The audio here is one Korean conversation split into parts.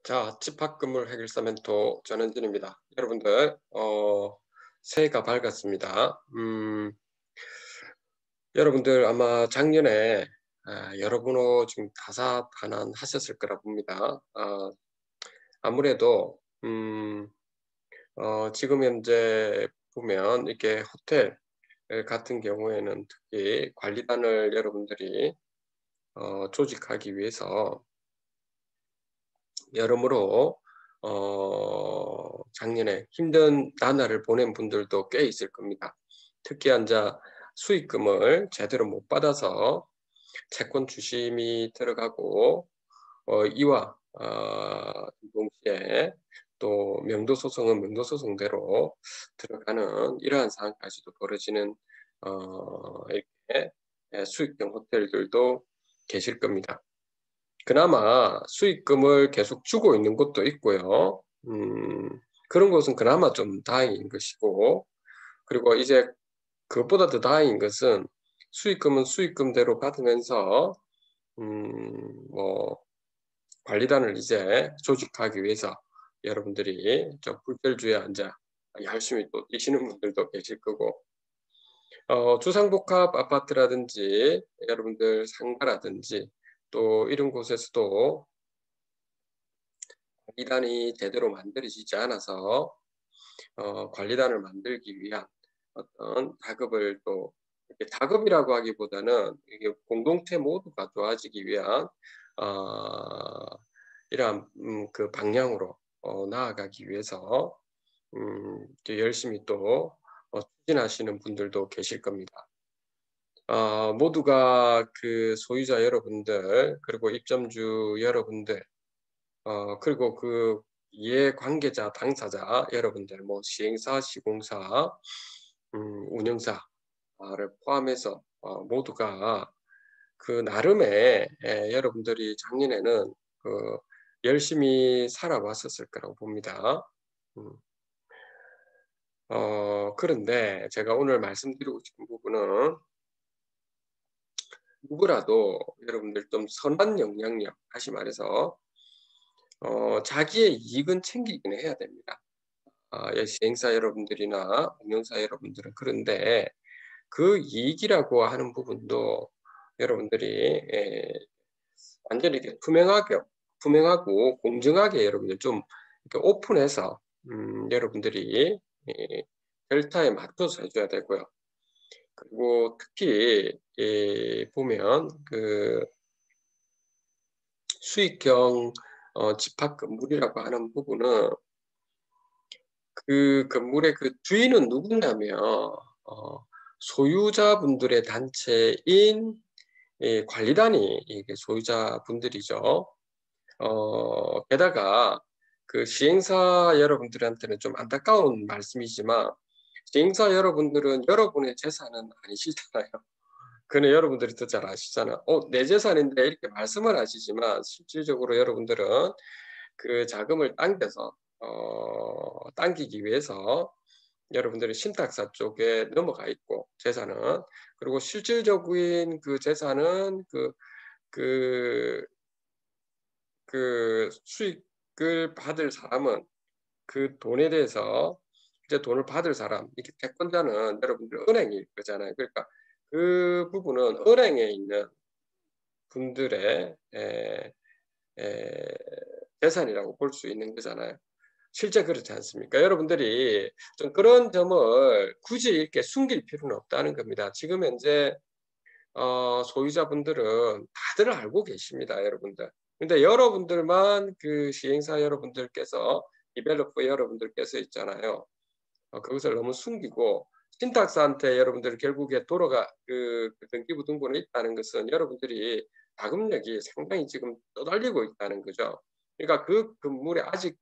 자, 집합건물 해결사 멘토 전현진입니다. 여러분들, 새해가 밝았습니다. 여러분들 아마 작년에 여러분호 지금 다사다난하셨을 거라 봅니다. 아무래도 지금 현재 보면 이렇게 호텔 같은 경우에는 특히 관리단을 여러분들이 조직하기 위해서 여러모로 작년에 힘든 나날을 보낸 분들도 꽤 있을 겁니다. 특히 한자 수익금을 제대로 못 받아서 채권 추심이 들어가고 이와 동시에 또 명도 소송은 명도 소송대로 들어가는 이러한 상황까지도 벌어지는 이렇게 수익형 호텔들도 계실 겁니다. 그나마 수익금을 계속 주고 있는 곳도 있고요. 그런 곳은 그나마 좀 다행인 것이고, 그리고 이제 그것보다 더 다행인 것은 수익금은 수익금대로 받으면서 뭐 관리단을 이제 조직하기 위해서 여러분들이 좀 불철주에 앉아 열심히 또 뛰시는 분들도 계실 거고, 주상복합 아파트라든지 여러분들 상가라든지 또 이런 곳에서도 관리단이 제대로 만들어지지 않아서 관리단을 만들기 위한 어떤 작업을 또 이렇게 작업이라고 하기보다는 이게 공동체 모두가 좋아지기 위한 이러한 그 방향으로 나아가기 위해서 이제 열심히 또 추진하시는 분들도 계실 겁니다. 모두가 그 소유자 여러분들 그리고 입점주 여러분들 그리고 그 이해관계자, 당사자 여러분들 뭐 시행사, 시공사, 운영사를 포함해서 모두가 그 나름의 여러분들이 작년에는 그 열심히 살아왔었을 거라고 봅니다. 음. 그런데 제가 오늘 말씀드리고 싶은 부분은 누구라도 여러분들 좀 선한 영향력, 다시 말해서 자기의 이익은 챙기긴 해야 됩니다. 시행사 여러분들이나 운영사 여러분들은 그런데 그 이익이라고 하는 부분도 여러분들이 완전히 이렇게 투명하고 공정하게 여러분들 좀 이렇게 오픈해서 여러분들이 델타에 맞춰서 해줘야 되고요. 그리고 특히 보면 그 수익형 집합 건물이라고 하는 부분은 그 건물의 그 주인은 누구냐면 소유자분들의 단체인 관리단이 이게 소유자분들이죠. 게다가 그 시행사 여러분들한테는 좀 안타까운 말씀이지만 시행사 여러분들은 여러분의 재산은 아니시잖아요. 그는 여러분들이 더 잘 아시잖아. 내 재산인데 이렇게 말씀을 하시지만 실질적으로 여러분들은 그 자금을 당기기 위해서 여러분들이 신탁사 쪽에 넘어가 있고 재산은 그리고 실질적인 그 재산은 그, 그 수익을 받을 사람은 그 돈에 대해서 이제 돈을 받을 사람, 이렇게 채권자는 여러분들 은행일 거잖아요. 그러니까 그 부분은 은행에 있는 분들의 에, 재산이라고 볼 수 있는 거잖아요. 실제 그렇지 않습니까? 여러분들이 좀 그런 점을 굳이 이렇게 숨길 필요는 없다는 겁니다. 지금 현재 소유자분들은 다들 알고 계십니다, 여러분들. 근데 여러분들만 그 시행사 여러분들께서 디벨로퍼 여러분들께서 있잖아요. 그것을 너무 숨기고 신탁사한테 여러분들 결국에 그 등기부등본에 있다는 것은 여러분들이 자금력이 상당히 지금 떠달리고 있다는 거죠. 그러니까 그 건물에 아직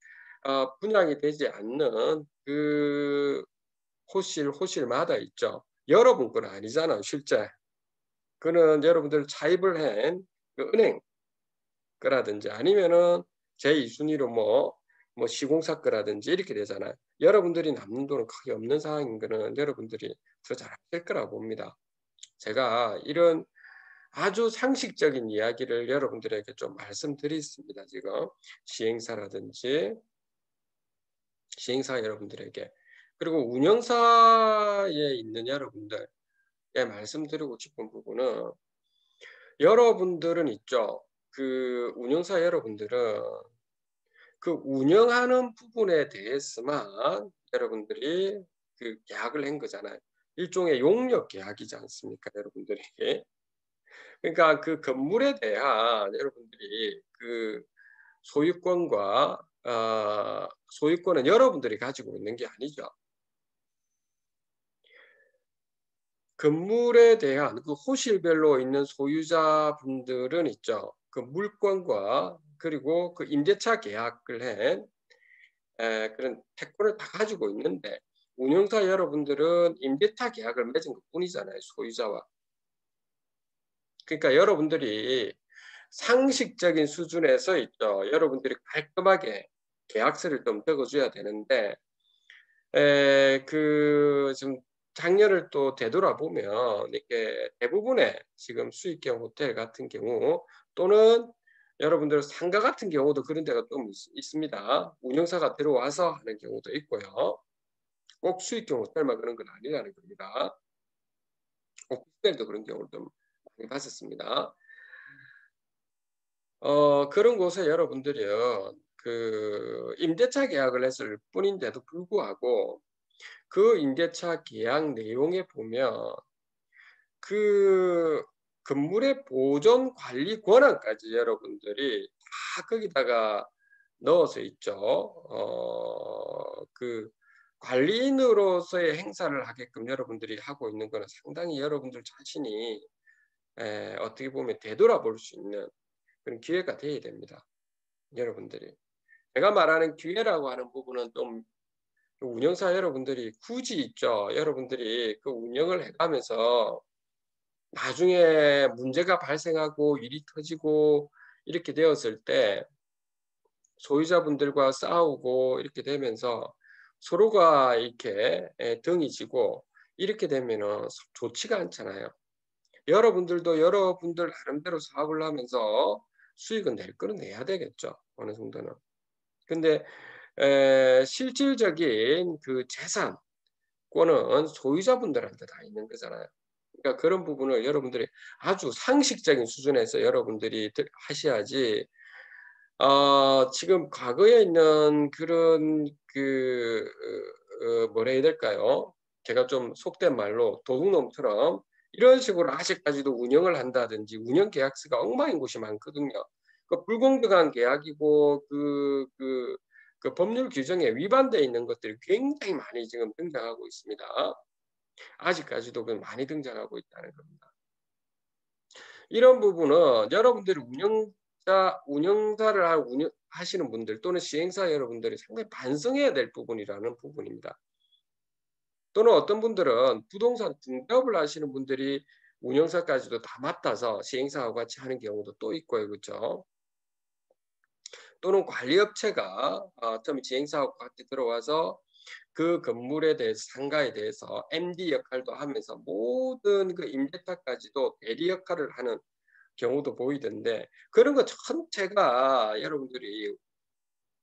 분양이 되지 않는 그 호실마다 있죠. 여러분 건 아니잖아요, 실제. 그는 여러분들 차입을 한그 은행 거라든지 아니면은 제2순위로 뭐 시공사 거라든지 이렇게 되잖아요. 여러분들이 남는 돈은 크게 없는 상황인 거는 여러분들이 더 잘 아실 거라고 봅니다. 제가 이런 아주 상식적인 이야기를 여러분들에게 좀 말씀드렸습니다. 지금 시행사라든지 시행사 여러분들에게, 그리고 운영사에 있는 여러분들에 말씀드리고 싶은 부분은, 여러분들은 있죠. 그 운영사 여러분들은 그 운영하는 부분에 대해서만 여러분들이 그 계약을 한 거잖아요. 일종의 용역 계약이지 않습니까, 여러분들이? 그러니까 그 건물에 대한 여러분들이 그 소유권과 소유권은 여러분들이 가지고 있는 게 아니죠. 건물에 대한 그 호실별로 있는 소유자분들은 있죠. 그 물권과 그리고 그 임대차 계약을 한 그런 채권을 다 가지고 있는데, 운영사 여러분들은 임대차 계약을 맺은 것뿐이잖아요, 소유자와. 그러니까 여러분들이 상식적인 수준에서 있죠. 여러분들이 깔끔하게 계약서를 좀 적어줘야 되는데, 좀 작년을 또 되돌아보면 이렇게 대부분의 지금 수익형 호텔 같은 경우, 또는 여러분들 상가 같은 경우도 그런 데가 좀 있습니다. 운영사가 들어와서 하는 경우도 있고요. 꼭 수익형 호텔만 그런 건 아니라는 겁니다. 오피스텔도 그런 경우를 좀 많이 봤었습니다. 그런 곳에 여러분들은 그 임대차 계약을 했을 뿐인데도 불구하고, 그 임대차 계약 내용에 보면 그 건물의 보존 관리 권한까지 여러분들이 다 거기다가 넣어서 있죠. 그 관리인으로서의 행사를 하게끔 여러분들이 하고 있는 거는 상당히 여러분들 자신이 어떻게 보면 되돌아볼 수 있는 그런 기회가 돼야 됩니다, 여러분들이. 제가 말하는 기회라고 하는 부분은 좀 운영사 여러분들이 굳이 있죠. 여러분들이 그 운영을 해가면서 나중에 문제가 발생하고 일이 터지고 이렇게 되었을 때 소유자분들과 싸우고 이렇게 되면서 서로가 이렇게 등이 지고 이렇게 되면은 좋지가 않잖아요. 여러분들도 여러분들 나름대로 사업을 하면서 수익은 낼 거는 내야 되겠죠, 어느 정도는. 근데 실질적인 그 재산권은 소유자분들한테 다 있는 거잖아요. 그러니까 그런 부분을 여러분들이 아주 상식적인 수준에서 여러분들이 하셔야지, 지금 과거에 있는 그런 그 뭐라 해야 될까요? 제가 좀 속된 말로 도둑놈처럼 이런 식으로 아직까지도 운영을 한다든지 운영 계약서가 엉망인 곳이 많거든요. 그 불공정한 계약이고 그 법률 규정에 위반되어 있는 것들이 굉장히 많이 지금 등장하고 있습니다. 아직까지도 그 많이 등장하고 있다는 겁니다. 이런 부분은 여러분들이 운영사를 하시는 분들 또는 시행사 여러분들이 상당히 반성해야 될 부분이라는 부분입니다. 또는 어떤 분들은 부동산 중개업을 하시는 분들이 운영사까지도 다 맡아서 시행사하고 같이 하는 경우도 또 있고요. 그렇죠? 또는 관리업체가 좀 시행사하고 같이 들어와서 그 건물에 대해서 상가에 대해서 MD 역할도 하면서 모든 그 임대차까지도 대리 역할을 하는 경우도 보이던데, 그런 거 전체가 여러분들이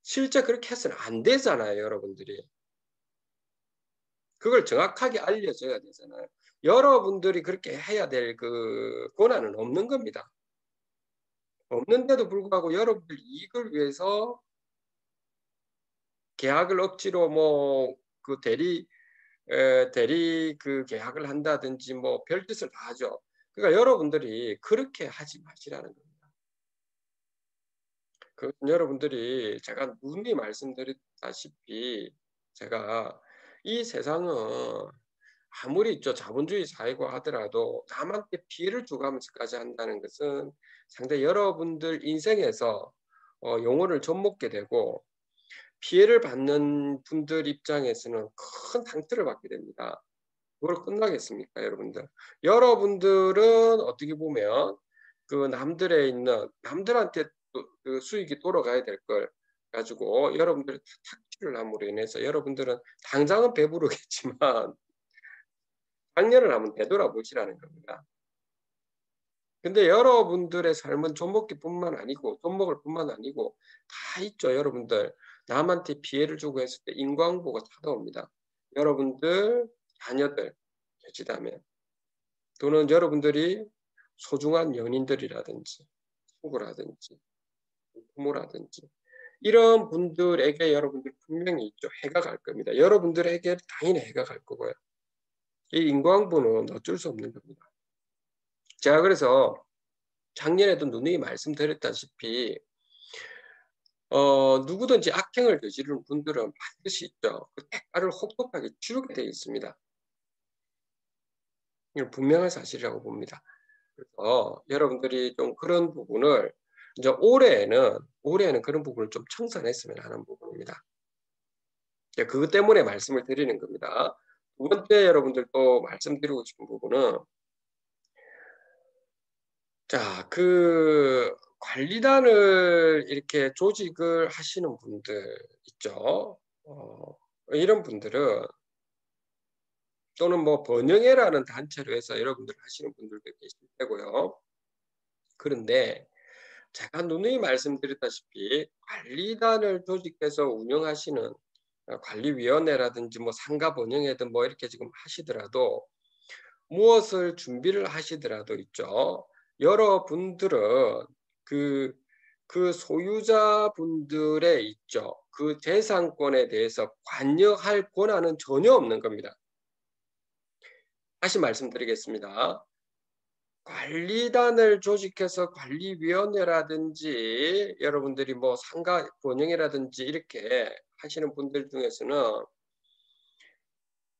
실제 그렇게 해서는 안 되잖아요, 여러분들이. 그걸 정확하게 알려줘야 되잖아요. 여러분들이 그렇게 해야 될 그 권한은 없는 겁니다. 없는데도 불구하고 여러분들 이익을 위해서 계약을 억지로 뭐 그 대리 그 계약을 한다든지 뭐 별짓을 다 하죠. 그러니까 여러분들이 그렇게 하지 마시라는 겁니다. 여러분들이 제가 누누이 말씀드렸다시피, 제가 이 세상은 아무리 있죠 자본주의 사회고 하더라도 남한테 피해를 주가면서까지 한다는 것은 상당히 여러분들 인생에서 영혼을 좀 먹게 되고, 피해를 받는 분들 입장에서는 큰 상처를 받게 됩니다. 그걸 끝나겠습니까, 여러분들? 여러분들은 어떻게 보면 그 남들한테 그 수익이 돌아가야 될 걸 가지고 여러분들이 착취를 함으로 인해서 여러분들은 당장은 배부르겠지만 작년을 한번 되돌아보시라는 겁니다. 근데 여러분들의 삶은 존먹기뿐만 아니고 존먹을 뿐만 아니고 다 있죠. 여러분들 남한테 피해를 주고 했을 때 인과응보가 찾아옵니다. 여러분들 자녀들 계시다면 또는 여러분들이 소중한 연인들이라든지 친구라든지 부모라든지 이런 분들에게 여러분들 분명히 있죠. 해가 갈 겁니다. 여러분들에게 당연히 해가 갈 거고요. 이 인과응보는 어쩔 수 없는 겁니다. 제가 그래서 작년에도 누누이 말씀드렸다시피 누구든지 악행을 저지르는 분들은 반드시 있죠. 그 대가를 혹독하게 치르게 되어 있습니다. 이건 분명한 사실이라고 봅니다. 그래서 여러분들이 좀 그런 부분을 이제 올해에는 그런 부분을 좀 청산했으면 하는 부분입니다. 그것 때문에 말씀을 드리는 겁니다. 두 번째 여러분들 또 말씀드리고 싶은 부분은 자, 그 관리단을 이렇게 조직을 하시는 분들 있죠. 이런 분들은 또는 뭐 번영회라는 단체로 해서 여러분들 하시는 분들도 계실 테고요. 그런데 제가 누누이 말씀드렸다시피 관리단을 조직해서 운영하시는 관리위원회라든지 뭐 상가 번영회든 뭐 이렇게 지금 하시더라도 무엇을 준비를 하시더라도 있죠. 여러분들은 그 소유자분들의 있죠. 그 재산권에 대해서 관여할 권한은 전혀 없는 겁니다. 다시 말씀드리겠습니다. 관리단을 조직해서 관리위원회라든지 여러분들이 뭐 상가 번영회라든지 이렇게 하시는 분들 중에서는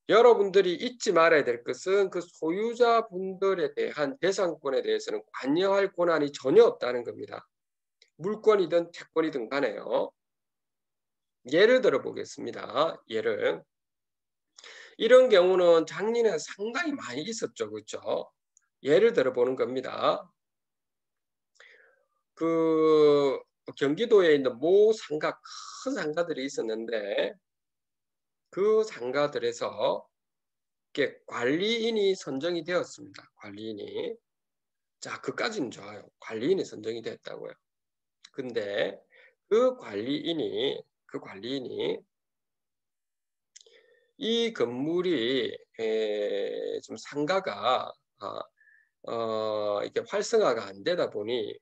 여러분들이 잊지 말아야 될 것은 그 소유자분들에 대한 재산권에 대해서는 관여할 권한이 전혀 없다는 겁니다. 물권이든 채권이든 간에요. 예를 들어 보겠습니다. 이런 경우는 작년에 상당히 많이 있었죠. 그렇죠? 예를 들어 보는 겁니다. 그 경기도에 있는 모 상가, 큰 상가들이 있었는데 그 상가들에서 이렇게 관리인이 선정이 되었습니다. 관리인이. 자, 그까지는 좋아요. 관리인이 선정이 됐다고요. 근데 그 관리인이 이 건물이 좀 상가가 이렇게 활성화가 안 되다 보니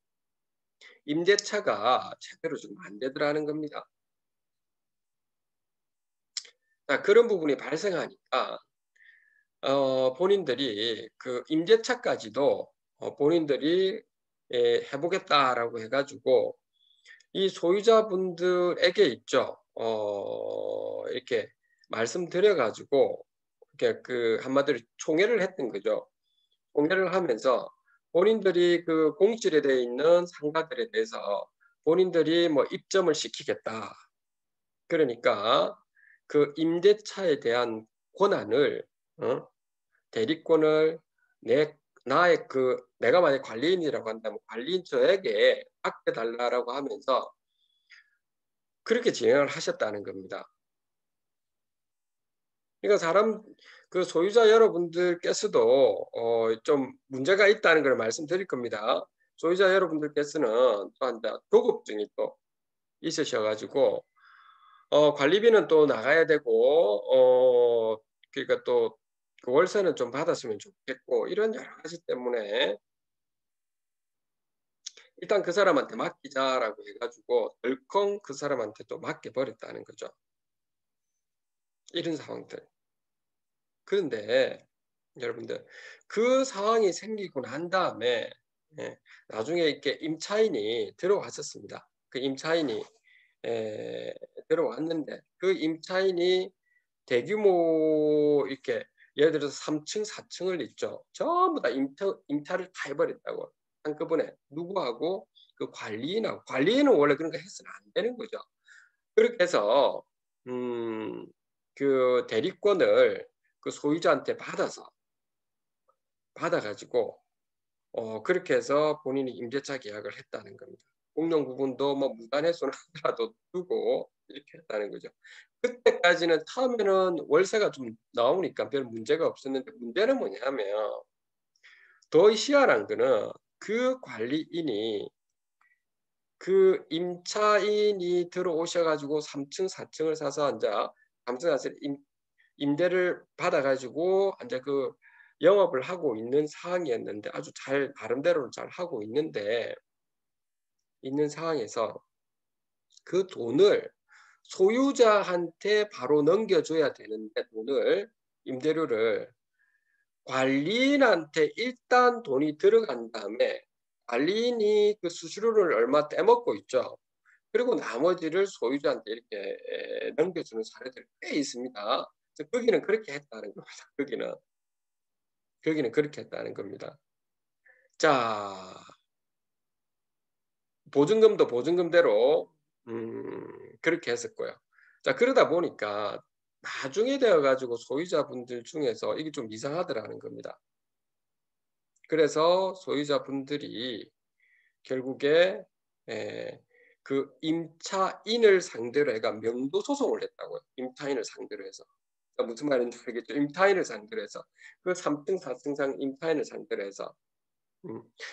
임대차가 제대로 좀 안 되더라는 겁니다. 자, 그런 부분이 발생하니까 본인들이 그 임대차까지도 본인들이 해보겠다라고 해가지고 이 소유자분들에게 있죠. 이렇게 말씀드려 가지고 이렇게 그 한마디로 총회를 했던 거죠. 총회를 하면서 본인들이 그 공실에 되어 있는 상가들에 대해서 본인들이 뭐 입점을 시키겠다. 그러니까 그 임대차에 대한 권한을 대리권을 내가 만약 관리인이라고 한다면 관리인 저에게 맡겨달라라고 하면서 그렇게 진행을 하셨다는 겁니다. 그러니까 그 소유자 여러분들께서도 좀 문제가 있다는 걸 말씀드릴 겁니다. 소유자 여러분들께서는 또한 조급증이 또 있으셔 가지고 관리비는 또 나가야 되고 그러니까 또 그 월세는 좀 받았으면 좋겠고 이런 여러 가지 때문에 일단 그 사람한테 맡기자라고 해 가지고 덜컹 그 사람한테 또 맡겨 버렸다는 거죠. 이런 상황들. 그런데 여러분들 그 상황이 생기고 난 다음에 예 나중에 이렇게 임차인이 들어왔었습니다. 그 임차인이 들어왔는데 그 임차인이 대규모 이렇게 예를 들어서 3 층, 4 층을 있죠. 전부 다 임차를 다 해 버렸다고. 한꺼번에 누구하고 그 관리인하고. 관리인은 원래 그런 거 해서는 안 되는 거죠. 그렇게 해서 음 그 대리권을 그 소유자한테 받아 가지고 그렇게 해서 본인이 임대차 계약을 했다는 겁니다. 공용 부분도 뭐 무단훼손 하더라도 두고 이렇게 했다는 거죠. 그때까지는 처음에는 월세가 좀 나오니까 별 문제가 없었는데 문제는 뭐냐면 더 희한한 거는 그 관리인이 그 임차인이 들어오셔 가지고 3층, 4층을 사서 이제 3층, 4층 임대를 받아 가지고 이제 그 영업을 하고 있는 상황이었는데 아주 잘 나름대로는 잘 하고 있는 상황에서 그 돈을 소유자한테 바로 넘겨줘야 되는데 임대료를 관리인한테 일단 돈이 들어간 다음에 관리인이 그 수수료를 얼마 떼먹고 있죠. 그리고 나머지를 소유자한테 이렇게 넘겨주는 사례들이 꽤 있습니다. 거기는 그렇게 했다는 겁니다. 거기는 그렇게 했다는 겁니다. 자, 보증금도 보증금대로 그렇게 했었고요. 자, 그러다 보니까 나중에 되어 가지고 소유자분들 중에서 이게 좀 이상하더라는 겁니다. 그래서 소유자분들이 결국에 그 임차인을 상대로 해가 명도 소송을 했다고요. 임차인을 상대로 해서. 무슨 말인지 알겠죠? 임차인을 상대로 해서. 그 3층, 4층상 임차인을 상대로 해서.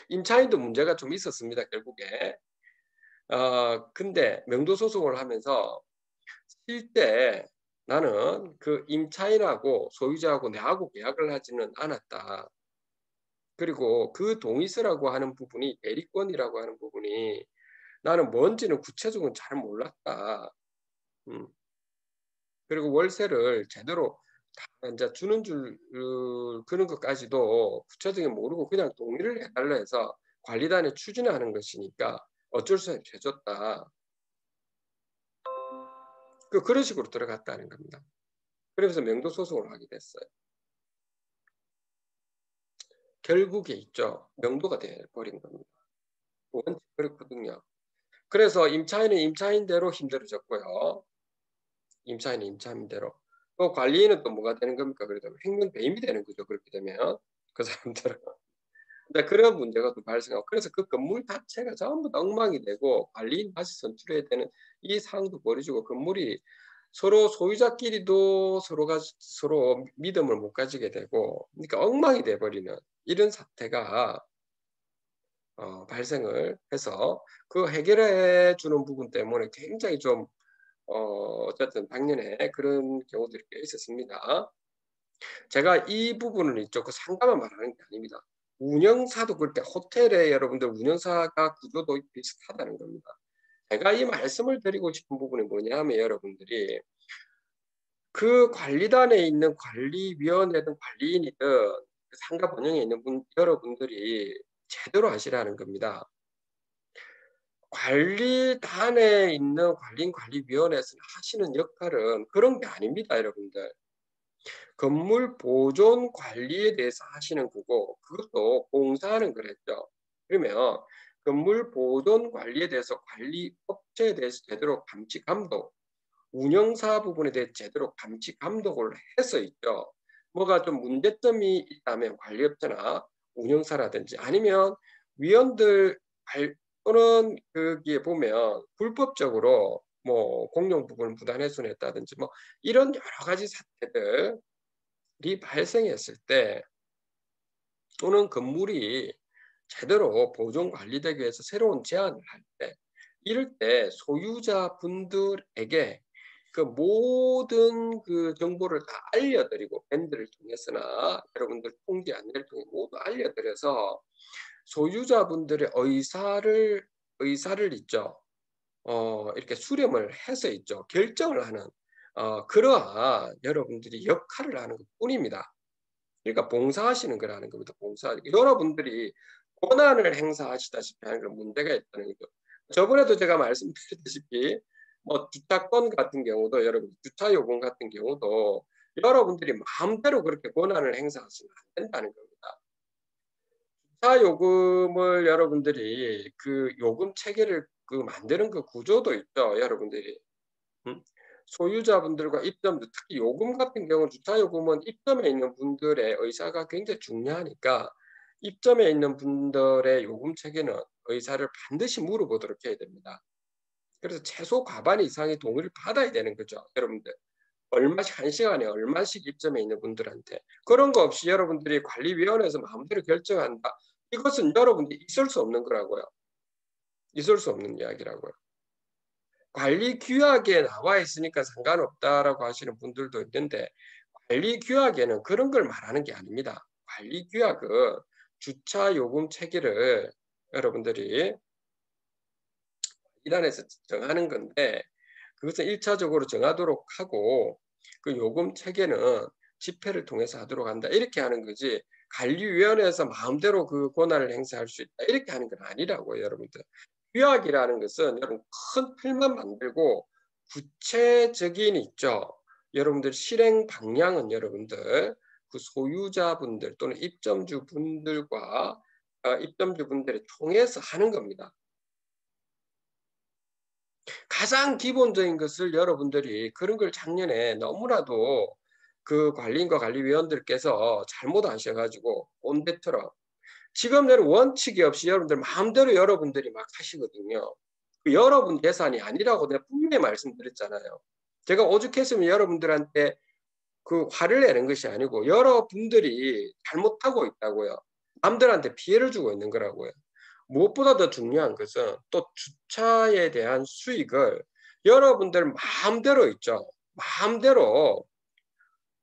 임차인도 문제가 좀 있었습니다, 결국에. 근데 명도 소송을 하면서 실제 나는 그 임차인하고 소유자하고 내하고 계약을 하지는 않았다. 그리고 그 동의서라고 하는 부분이 대리권이라고 하는 부분이 나는 뭔지는 구체적으로 잘 몰랐다. 그리고 월세를 제대로 다 이제 주는 그런 것까지도 구체적인 모르고 그냥 동의를 해달라 해서 관리단에 추진하는 것이니까 어쩔 수 없이 해줬다. 그런 식으로 들어갔다는 겁니다. 그래서 명도 소송을 하게 됐어요. 결국에 있죠. 명도가 돼버린 겁니다. 원칙 그렇거든요. 그래서 임차인은 임차인대로 힘들어졌고요. 임차인은 임차인대로. 또 관리인은 또 뭐가 되는 겁니까? 그래도 횡령 배임이 되는 거죠. 그렇게 되면 그 사람들은. 근데 그런 문제가 또 발생하고 그래서 그 건물 자체가 전부 다 엉망이 되고 관리인 다시 선출해야 되는 이 상황도 벌어지고 건물이 서로 소유자끼리도 서로 믿음을 못 가지게 되고 그러니까 엉망이 돼 버리는 이런 사태가 발생을 해서 그 해결해 주는 부분 때문에 굉장히 좀 어쨌든 작년에 그런 경우들이 꽤 있었습니다. 제가 이 부분은 있죠. 그 상가만 말하는 게 아닙니다. 운영사도 그렇게 호텔에 여러분들 운영사가 구조도 비슷하다는 겁니다. 제가 이 말씀을 드리고 싶은 부분이 뭐냐면 여러분들이 그 관리단에 있는 관리위원회든 관리인이든 그 상가 번영에 있는 여러분들이 제대로 하시라는 겁니다. 관리단에 있는 관리인 관리위원회에서 하시는 역할은 그런 게 아닙니다, 여러분들. 건물 보존 관리에 대해서 하시는 거고 그것도 공사하는 거랬죠. 그러면 건물 보존 관리에 대해서 관리 업체에 대해서 제대로 감시 감독, 운영사 부분에 대해 제대로 감시 감독을 해서 있죠. 뭐가 좀 문제점이 있다면 관리업체나 운영사라든지 아니면 위원들 또는 거기에 보면 불법적으로 뭐 공용 부분을 무단훼손했다든지 뭐 이런 여러 가지 사태들이 발생했을 때 또는 건물이 제대로 보존 관리되기 위해서 새로운 제안을 할 때 이럴 때 소유자분들에게 그 모든 그 정보를 다 알려드리고 밴드를 통해서나 여러분들 통지 안내를 통해 모두 알려드려서 소유자분들의 의사를 있죠. 이렇게 수렴을 해서 있죠. 결정을 하는 그러한 여러분들이 역할을 하는 것뿐입니다. 그러니까 봉사하시는 거라는 겁니다. 여러분들이 권한을 행사하시다시피 하는 그런 문제가 있다는 거죠. 저번에도 제가 말씀드렸다시피 뭐 주차권 같은 경우도 여러분 주차 요금 같은 경우도 여러분들이 마음대로 그렇게 권한을 행사하시면 안 된다는 겁니다. 주차 요금을 여러분들이 그 요금 체계를 그 만드는 그 구조도 있죠. 여러분들이 소유자분들과 특히 요금 같은 경우는 주차 요금은 입점에 있는 분들의 의사가 굉장히 중요하니까 입점에 있는 분들의 요금 체계는 의사를 반드시 물어보도록 해야 됩니다. 그래서 최소 과반 이상의 동의를 받아야 되는 거죠. 여러분들 얼마씩 1시간에 얼마씩 입점에 있는 분들한테 그런 거 없이 여러분들이 관리위원회에서 마음대로 결정한다. 이것은 여러분들이 있을 수 없는 거라고요. 있을 수 없는 이야기라고요. 관리 규약에 나와 있으니까 상관없다라고 하시는 분들도 있는데 관리 규약에는 그런 걸 말하는 게 아닙니다. 관리 규약은 주차 요금 체계를 여러분들이 이단에서 정하는 건데 그것은 1차적으로 정하도록 하고 그 요금 체계는 집회를 통해서 하도록 한다. 이렇게 하는 거지. 관리위원회에서 마음대로 그 권한을 행사할 수 있다. 이렇게 하는 건 아니라고요, 여러분들. 규약이라는 것은 여러분 큰 틀만 만들고 구체적인 있죠. 여러분들 실행 방향은 여러분들 그 소유자분들 또는 입점주분들과 입점주분들이 통해서 하는 겁니다. 가장 기본적인 것을 여러분들이 그런 걸 작년에 너무나도 그 관리인과 관리위원들께서 잘못하셔 가지고 온데트럼 지금은 원칙이 없이 여러분들 마음대로 여러분들이 막 하시거든요. 그 여러분 예산이 아니라고 내가 분명히 말씀드렸잖아요. 제가 오죽했으면 여러분들한테 그 화를 내는 것이 아니고 여러분들이 잘못하고 있다고요. 남들한테 피해를 주고 있는 거라고요. 무엇보다 더 중요한 것은 또 주차에 대한 수익을 여러분들 마음대로 있죠. 마음대로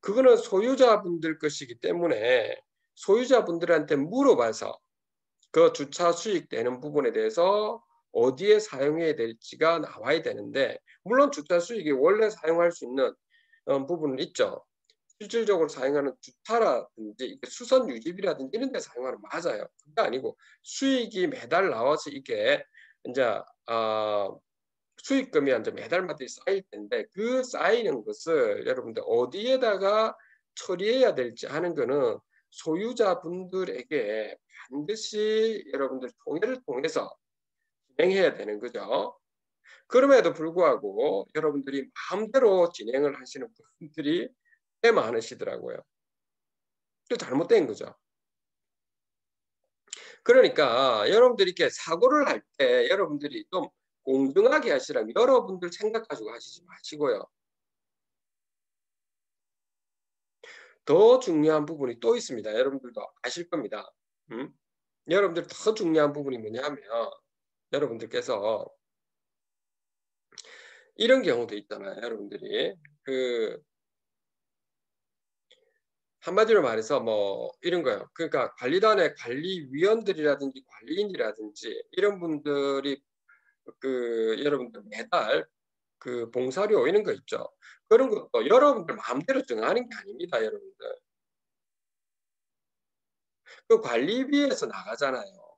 그거는 소유자분들 것이기 때문에 소유자분들한테 물어봐서 그 주차 수익 되는 부분에 대해서 어디에 사용해야 될지가 나와야 되는데 물론 주차 수익이 원래 사용할 수 있는 부분은 있죠. 실질적으로 사용하는 주차라든지 수선 유지비라든지 이런 데 사용하는 맞아요. 그게 아니고 수익이 매달 나와서 이게 이제 수익금이 이제 매달마다 쌓일 텐데 그 쌓이는 것을 여러분들 어디에다가 처리해야 될지 하는 거는 소유자분들에게 반드시 여러분들 통해를 통해서 진행해야 되는 거죠. 그럼에도 불구하고 여러분들이 마음대로 진행을 하시는 분들이 꽤 많으시더라고요. 그 잘못된 거죠. 그러니까 여러분들이 이렇게 사고를 할 때 여러분들이 좀 공정하게 하시라면 여러분들 생각 가지고 하시지 마시고요. 더 중요한 부분이 또 있습니다. 여러분들도 아실 겁니다. 여러분들 더 중요한 부분이 뭐냐면 여러분들께서 이런 경우도 있잖아요. 여러분들이 그 한마디로 말해서 뭐 이런 거예요. 그러니까 관리단의 관리위원들이라든지 관리인이라든지 이런 분들이 그 여러분들 매달 그 봉사료 이런 거 있죠. 그런 것도 여러분들 마음대로 정하는 게 아닙니다, 여러분들. 그 관리비에서 나가잖아요.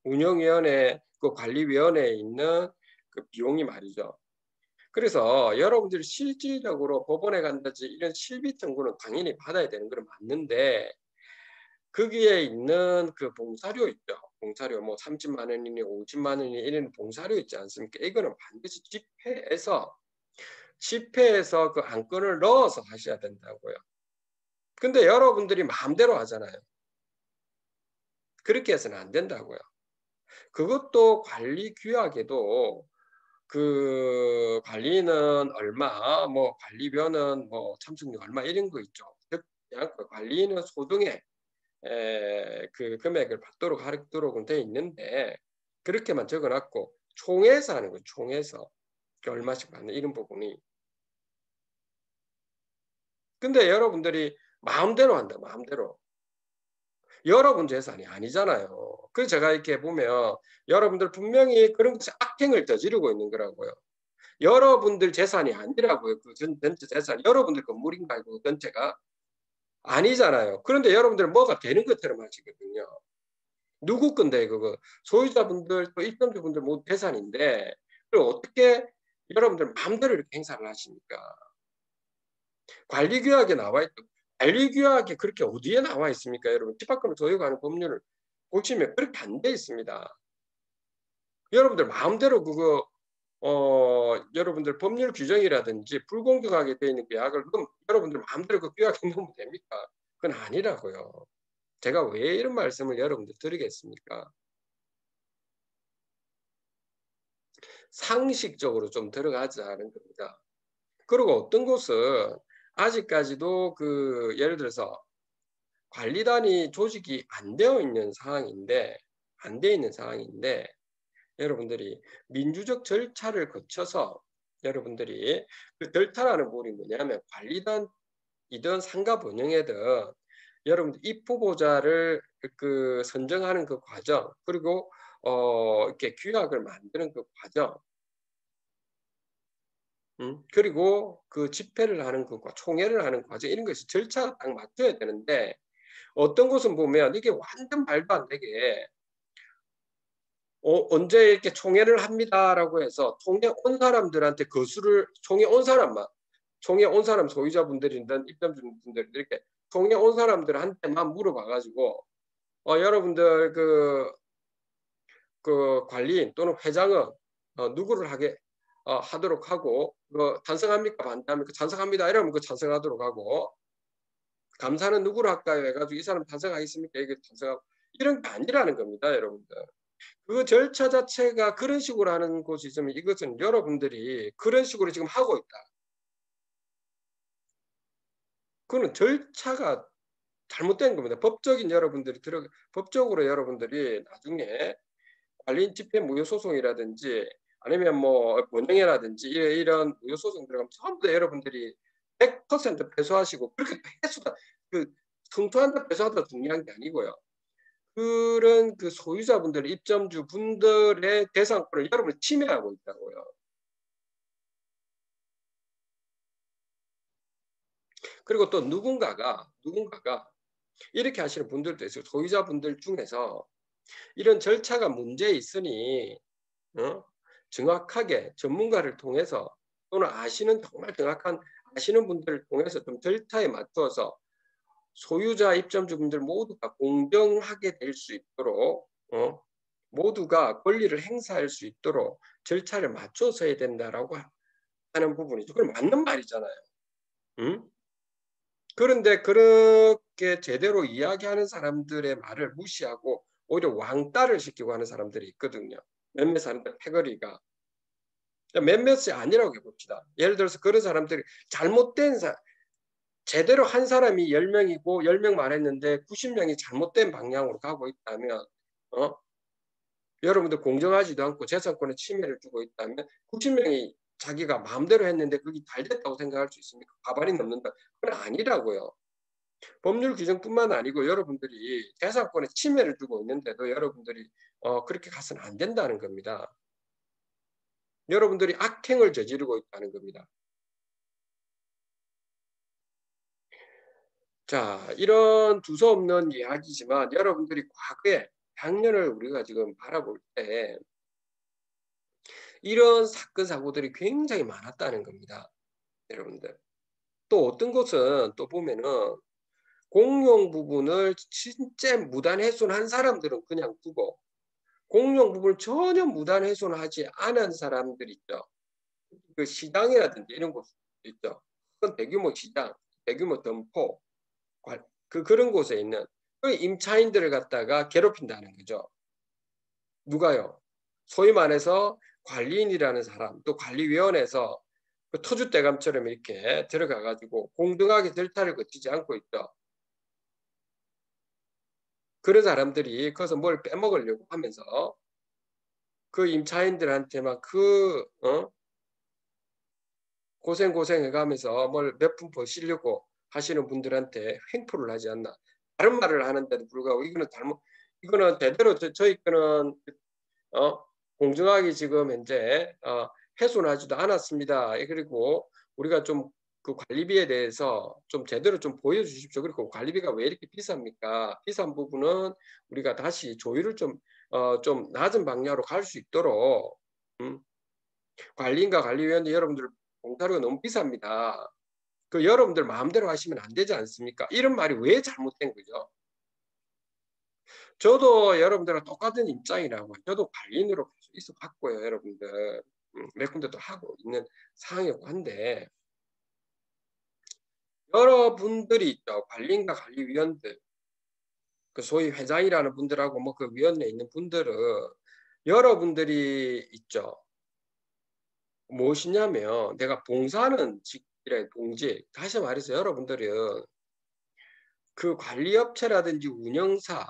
운영위원회 그 관리위원회에 있는 그 비용이 말이죠. 그래서 여러분들이 실질적으로 법원에 간다든지 이런 실비 청구는 당연히 받아야 되는 건 맞는데 거기에 있는 그 봉사료 있죠. 봉사료 뭐 30만 원이니 50만 원이니 이런 봉사료 있지 않습니까? 이거는 반드시 집회에서 그 안건을 넣어서 하셔야 된다고요. 근데 여러분들이 마음대로 하잖아요. 그렇게 해서는 안 된다고요. 그것도 관리 규약에도 그 관리는 얼마, 뭐 관리비는 뭐 참석료 얼마 이런 거 있죠. 즉 관리는 소정의 그 금액을 받도록은 돼 있는데 그렇게만 적어놨고 총회에서 하는 거예요. 총회에서 얼마씩 받는 이런 부분이. 근데 여러분들이 마음대로 한다. 마음대로. 여러분 재산이 아니잖아요. 그래서 제가 이렇게 보면 여러분들 분명히 그런 것이 악행을 저지르고 있는 거라고요. 여러분들 재산이 아니라고요. 그 전체 재산 여러분들 건물인가요? 그 전체가 아니잖아요. 그런데 여러분들 뭐가 되는 것처럼 하시거든요. 누구 건데 그거 소유자분들 또 입점주분들 모두 재산인데 그걸 어떻게 여러분들 마음대로 이렇게 행사를 하십니까? 관리규약에 나와 있던 관리규약에 그렇게 어디에 나와 있습니까? 여러분 집합금을 소유하는 법률을 보시면 그렇게 안 돼 있습니다. 여러분들 마음대로 그거 여러분들 법률 규정이라든지 불공정하게 되어 있는 규약을 여러분들 마음대로 그 규약에 넣으면 됩니까? 그건 아니라고요. 제가 왜 이런 말씀을 여러분들 드리겠습니까? 상식적으로 좀 들어가자는 겁니다. 그리고 어떤 곳은 아직까지도 그 예를 들어서 관리단이 조직이 안 되어 있는 상황인데 여러분들이 민주적 절차를 거쳐서 여러분들이 그 절차라는 부분이 뭐냐면 관리단이든 상가 번영회든 여러분들 입후보자를 그 선정하는 그 과정 그리고 이렇게 규약을 만드는 그 과정 그리고 그 집회를 하는 것과 총회를 하는 과정 이런 것이 절차가 딱 맞춰야 되는데 어떤 곳은 보면 이게 완전 말도 안 되게 언제 이렇게 총회를 합니다라고 해서 총회 온 사람들한테 총회 온 사람 소유자분들이든 입점주분들 이렇게 총회 온 사람들한테만 물어봐 가지고 여러분들 그 관리인 또는 회장은 누구를 하도록 하고 찬성합니까 반대합니까 찬성합니다 이러면 그 찬성하도록 하고 감사는 누구를 할까요 해가지고 이 사람 찬성하겠습니까 이게 찬성하고 이런 게 아니라는 겁니다 여러분들. 그 절차 자체가 그런 식으로 하는 곳이 있으면 이것은 여러분들이 그런 식으로 지금 하고 있다. 그거는 절차가 잘못된 겁니다. 법적으로 여러분들이 나중에 관리인 집회 무효 소송이라든지 아니면 뭐 번영회라든지 이런 무효 소송 들어가면 전부 다 여러분들이 100% 패소하시고 그렇게 패소다 성토한다 패소하다 중요한 게 아니고요. 그런 그 소유자분들 입점주 분들의 대상권을 여러분이 침해하고 있다고요. 그리고 또 누군가가 이렇게 하시는 분들도 있어요. 소유자분들 중에서 이런 절차가 문제 있으니 정확하게 전문가를 통해서 또는 정말 정확한 아시는 분들을 통해서 좀 절차에 맞춰서 소유자 입점주분들 모두가 공정하게 될 수 있도록 모두가 권리를 행사할 수 있도록 절차를 맞춰서 해야 된다라고 하는 부분이죠. 그건 맞는 말이잖아요. 응? 그런데 그렇게 제대로 이야기하는 사람들의 말을 무시하고 오히려 왕따를 시키고 하는 사람들이 있거든요. 몇몇 사람들 패거리가. 몇몇이 아니라고 해봅시다. 예를 들어서 그런 사람들이 제대로 한 사람이 10명이고 10명 말했는데 90명이 잘못된 방향으로 가고 있다면 여러분들 공정하지도 않고 재산권에 침해를 주고 있다면 90명이 자기가 마음대로 했는데 그게 잘 됐다고 생각할 수 있습니까? 가발이 넘는다. 그건 아니라고요. 법률 규정뿐만 아니고 여러분들이 재산권에 침해를 주고 있는데도 여러분들이 그렇게 가서는 안 된다는 겁니다. 여러분들이 악행을 저지르고 있다는 겁니다. 자, 이런 두서없는 이야기지만 여러분들이 과거에 작년을 우리가 지금 바라볼 때 이런 사건 사고들이 굉장히 많았다는 겁니다. 여러분들. 또 어떤 것은 또 보면은 공용 부분을 진짜 무단 훼손한 사람들은 그냥 두고 공용 부분을 전혀 무단 훼손하지 않은 사람들 있죠. 그 시장이라든지 이런 곳 있죠. 큰 대규모 시장, 대규모 점포, 그런 곳에 있는 그 임차인들을 갖다가 괴롭힌다는 거죠. 누가요? 소위 말해서 관리인이라는 사람, 또 관리위원회에서 그 터줏대감처럼 이렇게 들어가 가지고 공정하게 절차를 거치지 않고 있죠. 그런 사람들이 거기서 뭘 빼먹으려고 하면서 그 임차인들한테만 고생해가면서 뭘 몇 푼 버시려고 하시는 분들한테 횡포를 하지 않나. 다른 말을 하는데도 불구하고 이거는 제대로 저희 거는 공정하게 지금 현재 훼손하지도 않았습니다. 그리고 우리가 좀 그 관리비에 대해서 좀 제대로 좀 보여주십시오. 그리고 관리비가 왜 이렇게 비쌉니까? 비싼 부분은 우리가 다시 조율을 좀 낮은 방향으로 갈 수 있도록 관리인과 관리위원회 여러분들 공사료가 너무 비쌉니다. 그 여러분들 마음대로 하시면 안 되지 않습니까? 이런 말이 왜 잘못된 거죠? 저도 여러분들과 똑같은 입장이라고. 저도 관리인으로 계속 있어 봤고요, 여러분들. 몇 군데도 하고 있는 상황이었고 한데 여러분들이 있죠. 관리인과 관리위원들, 그 소위 회장이라는 분들하고 뭐 그 위원회에 있는 분들은 여러분들이 있죠. 무엇이냐면 내가 봉사하는 직이래 봉직. 다시 말해서 여러분들은 그 관리업체라든지 운영사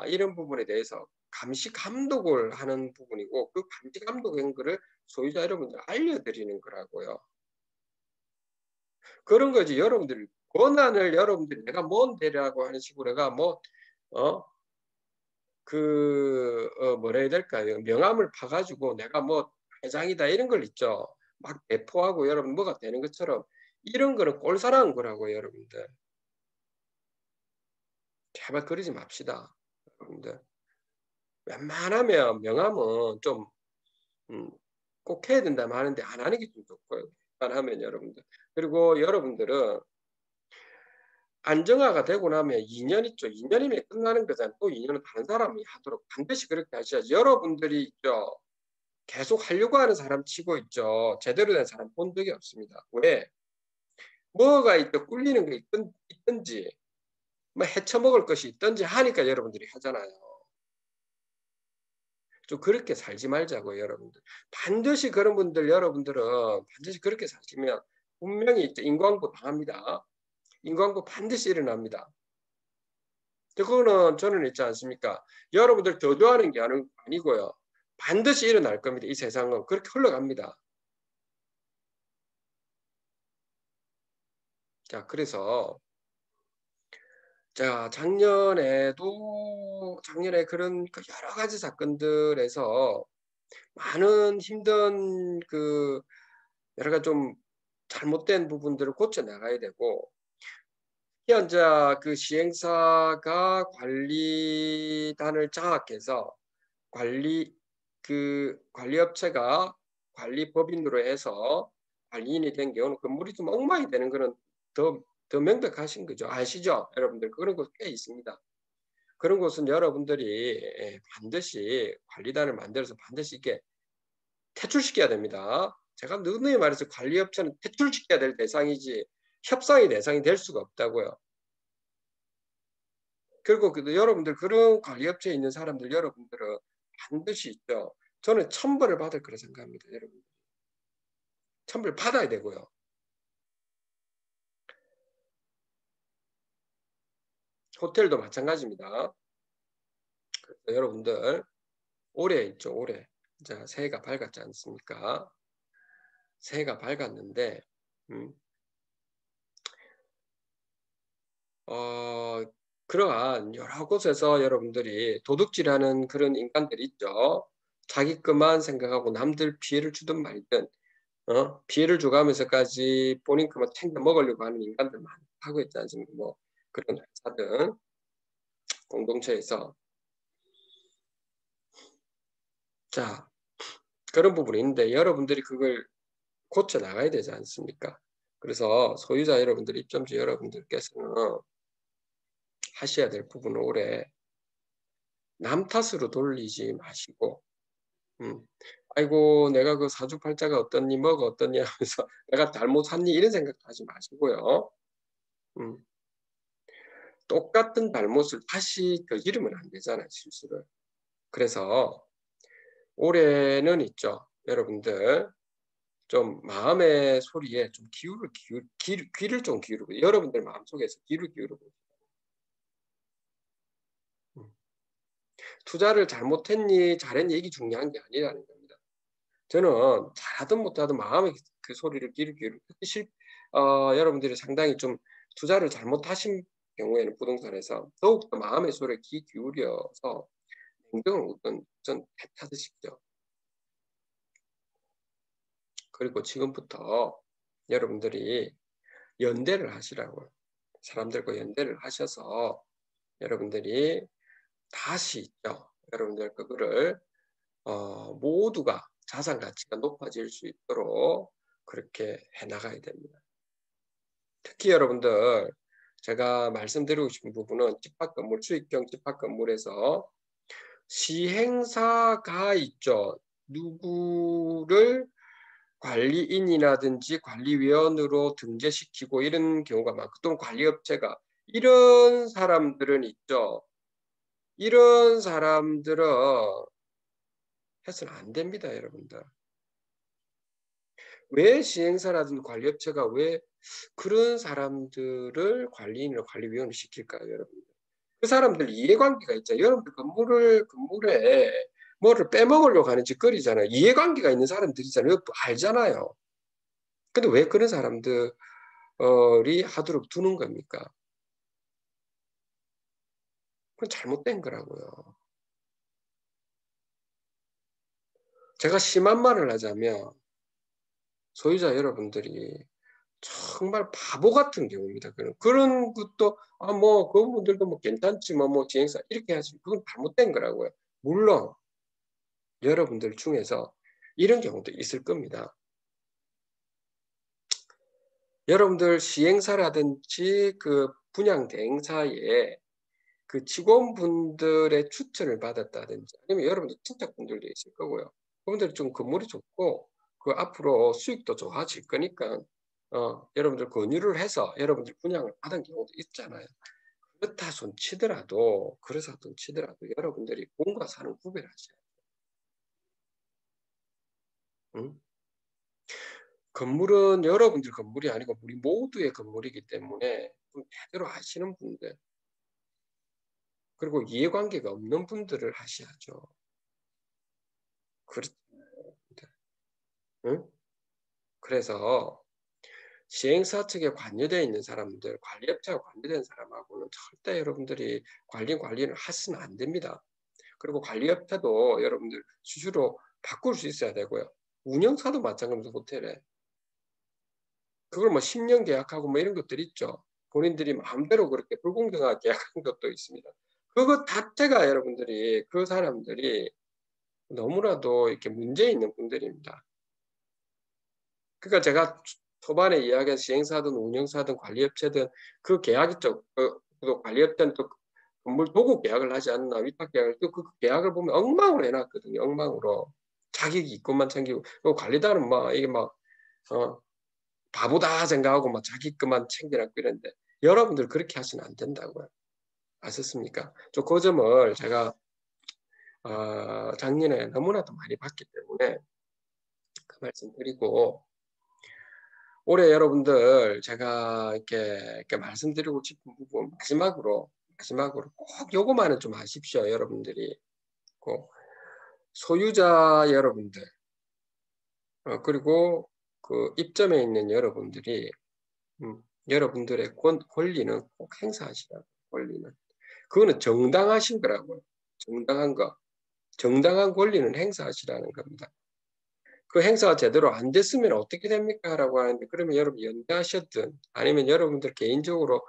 이런 부분에 대해서 감시 감독을 하는 부분이고 그 감시 감독한 거를 소유자 여러분들 알려드리는 거라고요. 그런 거지 여러분들 권한을 여러분들이 내가 뭔데라고 하는 식으로 내가 뭐라 해야 될까요? 명함을 파가지고 내가 뭐 회장이다 이런 걸 있죠. 막 배포하고 여러분 뭐가 되는 것처럼 이런 거는 꼴사나운 거라고요, 여러분들. 제발 그러지 맙시다, 여러분들. 웬만하면 명함은 좀 꼭 해야 된다면 하는데 안 하는 게 좀 좋고요. 웬만하면 여러분들. 그리고 여러분들은 안정화가 되고 나면 2년 있죠. 2년이면 끝나는 거잖아요. 또 2년은 다른 사람이 하도록 반드시 그렇게 하셔야지. 여러분들이 있죠. 계속 하려고 하는 사람 치고 있죠. 제대로 된 사람 본 적이 없습니다. 왜? 뭐가 있든 꿀리는 게 있든지 뭐 헤쳐먹을 것이 있든지 하니까 여러분들이 하잖아요. 좀 그렇게 살지 말자고요, 여러분들. 반드시 그런 분들 여러분들은 반드시 그렇게 사시면 분명히 있죠. 인광보 당합니다. 인광보 반드시 일어납니다. 그거는 저는 있지 않습니까? 여러분들 저주하는 게 아니고요. 반드시 일어날 겁니다. 이 세상은 그렇게 흘러갑니다. 자, 그래서 자, 작년에 그런 그 여러 가지 사건들에서 많은 힘든 여러 가지 좀 잘못된 부분들을 고쳐 나가야 되고 현재 그 시행사가 관리단을 장악해서 관리업체가 관리법인으로 해서 관리인이 된 경우는 건물이 좀 엉망이 되는 거는 더 명백하신 거죠. 아시죠? 여러분들 그런 곳 꽤 있습니다. 그런 곳은 여러분들이 반드시 관리단을 만들어서 반드시 이렇게 퇴출시켜야 됩니다. 제가 누누이 말해서 관리업체는 퇴출시켜야 될 대상이지 협상의 대상이 될 수가 없다고요. 그리고 여러분들 그런 관리업체에 있는 사람들 여러분들은 반드시 있죠. 저는 천벌을 받을 거라 생각합니다. 여러분. 천벌 받아야 되고요. 호텔도 마찬가지입니다. 여러분들 올해 있죠. 올해. 자, 새해가 밝았지 않습니까? 새해가 밝았는데 그러한 여러 곳에서 여러분들이 도둑질하는 그런 인간들이 있죠. 자기 것만 생각하고 남들 피해를 주든 말든 피해를 줘가면서까지 본인 것만 챙겨 먹으려고 하는 인간들 많다고 있지 않습니까? 뭐 그런 회사든 공동체에서 자 그런 부분이 있는데 여러분들이 그걸 고쳐 나가야 되지 않습니까? 그래서 소유자 여러분들, 입점주 여러분들께서는 하셔야 될 부분은 올해 남 탓으로 돌리지 마시고 아이고 내가 그 사주팔자가 어떻니 뭐가 어떻니 하면서 내가 잘못 샀니 이런 생각도 하지 마시고요. 음, 똑같은 잘못을 다시 저지르면 안 되잖아요, 실수를. 그래서 올해는 있죠. 여러분들 좀 마음의 소리에 좀 귀를 좀 기울이고 여러분들 마음속에서 귀를 기울이고 투자를 잘못했니 잘했니 이게 중요한 게 아니라는 겁니다. 저는 잘하든 못하든 마음의 그 소리를 귀를 기울이고 특히 여러분들이 상당히 좀 투자를 잘못하신 경우에는 부동산에서 더욱더 마음의 소리에 귀 기울여서 냉정을 우선 택하시죠. 그리고 지금부터 여러분들이 연대를 하시라고요. 사람들과 연대를 하셔서 여러분들이 다시 있죠. 여러분들 그거를 모두가 자산 가치가 높아질 수 있도록 그렇게 해 나가야 됩니다. 특히 여러분들 제가 말씀드리고 싶은 부분은 집합건물, 수익형 집합건물에서 시행사가 있죠. 누구를 관리인이라든지 관리위원으로 등재시키고 이런 경우가 많고 또 관리업체가 이런 사람들은 있죠. 이런 사람들은 해서는 안 됩니다, 여러분들. 왜 시행사라든지 관리업체가 왜 그런 사람들을 관리인이나 관리위원을 시킬까요, 여러분? 그 사람들 이해관계가 있잖아요. 여러분들 건물에 뭐를 빼먹으려고 하는 짓거리잖아요. 이해관계가 있는 사람들이잖아요. 알잖아요. 근데 왜 그런 사람들이 하도록 두는 겁니까? 그건 잘못된 거라고요. 제가 심한 말을 하자면 소유자 여러분들이 정말 바보 같은 경우입니다. 그런 것도 뭐 그분들도 뭐 괜찮지 뭐 지행사 이렇게 하지 그건 잘못된 거라고요. 물론 여러분들 중에서 이런 경우도 있을 겁니다. 여러분들 시행사라든지 그 분양 대행사에 그 직원분들의 추천을 받았다든지 아니면 여러분들 친척분들도 있을 거고요. 그분들이 좀 건물이 좋고 그 앞으로 수익도 좋아질 거니까 여러분들 권유를 해서 여러분들 분양을 받은 경우도 있잖아요. 그렇다 손 치더라도 그래서 손 치더라도 여러분들이 공과 사는 구별하셔야 돼요. 응? 건물은 여러분들 건물이 아니고 우리 모두의 건물이기 때문에 좀 제대로 아시는 분들 그리고 이해관계가 없는 분들을 하셔야죠. 그렇죠. 응? 그래서 시행사 측에 관여되어 있는 사람들, 관리업체가 관여된 사람하고는 절대 여러분들이 관리를 하시면 안 됩니다. 그리고 관리업체도 여러분들 수시로 바꿀 수 있어야 되고요. 운영사도 마찬가지로 호텔에. 그걸 뭐 10년 계약하고 뭐 이런 것들 있죠. 본인들이 마음대로 그렇게 불공정하게 계약한 것도 있습니다. 그것 자체가 여러분들이 그 사람들이 너무나도 이렇게 문제 있는 분들입니다. 그러니까 제가 초반에 이야기한 시행사든 운영사든 관리업체든 그 계약 있죠. 또 관리업체는 또 건물 도급 계약을 하지 않나 위탁 계약을 또 그 계약을 보면 엉망으로 해놨거든요. 엉망으로 자기 이권만 챙기고 그 관리단은 막 이게 막 바보다 생각하고 막 자기 것만 챙겨놨고 이런데 여러분들 그렇게 하시면 안 된다고요. 아셨습니까? 그 점을 제가 작년에 너무나도 많이 봤기 때문에 그 말씀 드리고 올해 여러분들 제가 이렇게 말씀드리고 싶은 부분 마지막으로 꼭 요거만은 좀 아십시오. 여러분들이 꼭 소유자 여러분들 그리고 그 입점에 있는 여러분들이 여러분들의 권리는 꼭 행사하시라고 권리는 그거는 정당하신 거라고요. 정당한 거 정당한 권리는 행사하시라는 겁니다. 그 행사가 제대로 안 됐으면 어떻게 됩니까? 라고 하는데 그러면 여러분 연대하셨든 아니면 여러분들 개인적으로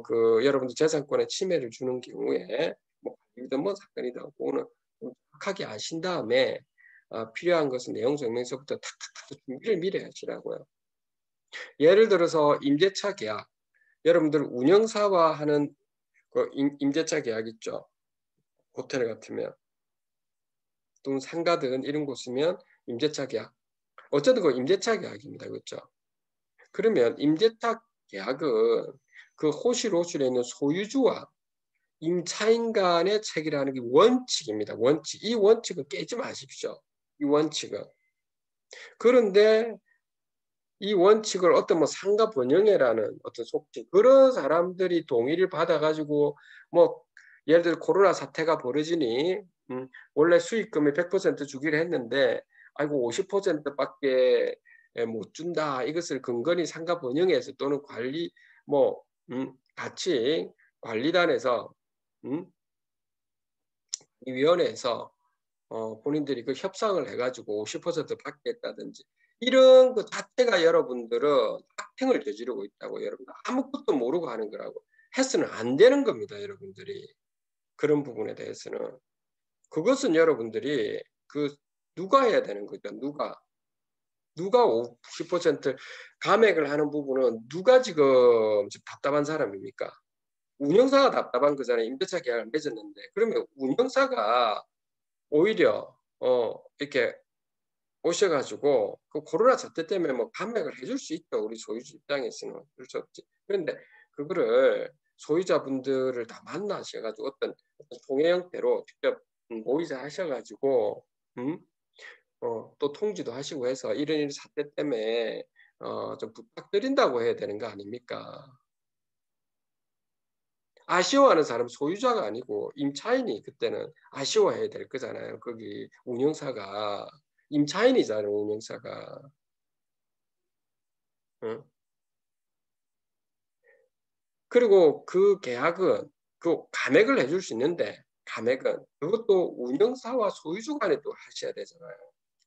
그 여러분들 재산권에 침해를 주는 경우에 뭐 관리든 뭐 사건이든 그거는 좀 정확하게 아신 다음에 필요한 것은 내용 증명서부터 탁탁탁 준비를 미리 하시라고요. 예를 들어서 임대차 계약 여러분들 운영사와 하는 그 임대차 계약 있죠. 호텔 같으면 또는 상가든 이런 곳이면 임대차 계약 어쨌든 그 임대차 계약입니다. 그렇죠? 그러면 임대차 계약은 그 호실 호실에 있는 소유주와 임차인 간의 책이라는 게 원칙입니다. 원칙. 이 원칙은 깨지 마십시오. 이 원칙은. 그런데 이 원칙을 어떤 뭐 상가 번영회라는 어떤 속칭 그런 사람들이 동의를 받아가지고 뭐 예를 들어 코로나 사태가 벌어지니 원래 수익금이 100% 주기로 했는데 아이고 50%밖에 못 준다. 이것을 근거리 상가 번영회에서 또는 관리 뭐 같이 관리단에서 이 위원회에서 본인들이 그 협상을 해가지고 50% 받겠다든지 이런 것 자체가 여러분들은 악행을 저지르고 있다고 여러분들 아무것도 모르고 하는 거라고 해서는 안 되는 겁니다. 여러분들이 그런 부분에 대해서는 그것은 여러분들이 그 누가 해야 되는 거죠. 누가 50% 감액을 하는 부분은 누가 지금 답답한 사람입니까? 운영사가 답답한 거잖아요. 임대차 계약을 맺었는데 그러면 운영사가 오히려 이렇게 오셔가지고 그 코로나 사태 때문에 뭐 감액을 해줄 수 있죠. 우리 소유주 입장에서는 어쩔 수 없지. 그런데 그거를 소유자분들을 다 만나셔가지고 어떤 통해 형태로 직접 모의자 하셔가지고 또 통지도 하시고 해서 이런 사태 때문에 좀 부탁드린다고 해야 되는 거 아닙니까? 아쉬워하는 사람 소유자가 아니고 임차인이 그때는 아쉬워해야 될 거잖아요. 거기 운영사가 임차인이잖아요, 운영사가. 응? 그리고 그 계약은 그 감액을 해줄 수 있는데 감액은 그것도 운영사와 소유주 간에 또 하셔야 되잖아요.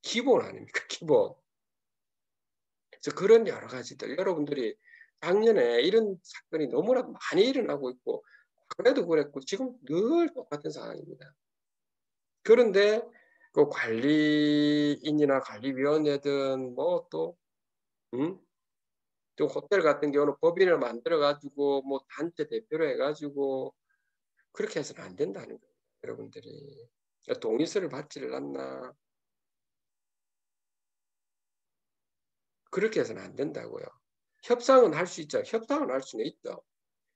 기본 아닙니까? 기본. 그래서 그런 여러 가지들 여러분들이 작년에 이런 사건이 너무나 많이 일어나고 있고 과거에도 그랬고 지금 늘 똑같은 상황입니다. 그런데 그 관리인이나 관리위원회든 뭐 또 또 호텔 같은 경우는 법인을 만들어 가지고 뭐 단체 대표로 해 가지고 그렇게 해서는 안 된다는 거예요, 여러분들이. 동의서를 받지를 않나. 그렇게 해서는 안 된다고요. 협상은 할 수 있죠. 협상은 할 수는 있죠.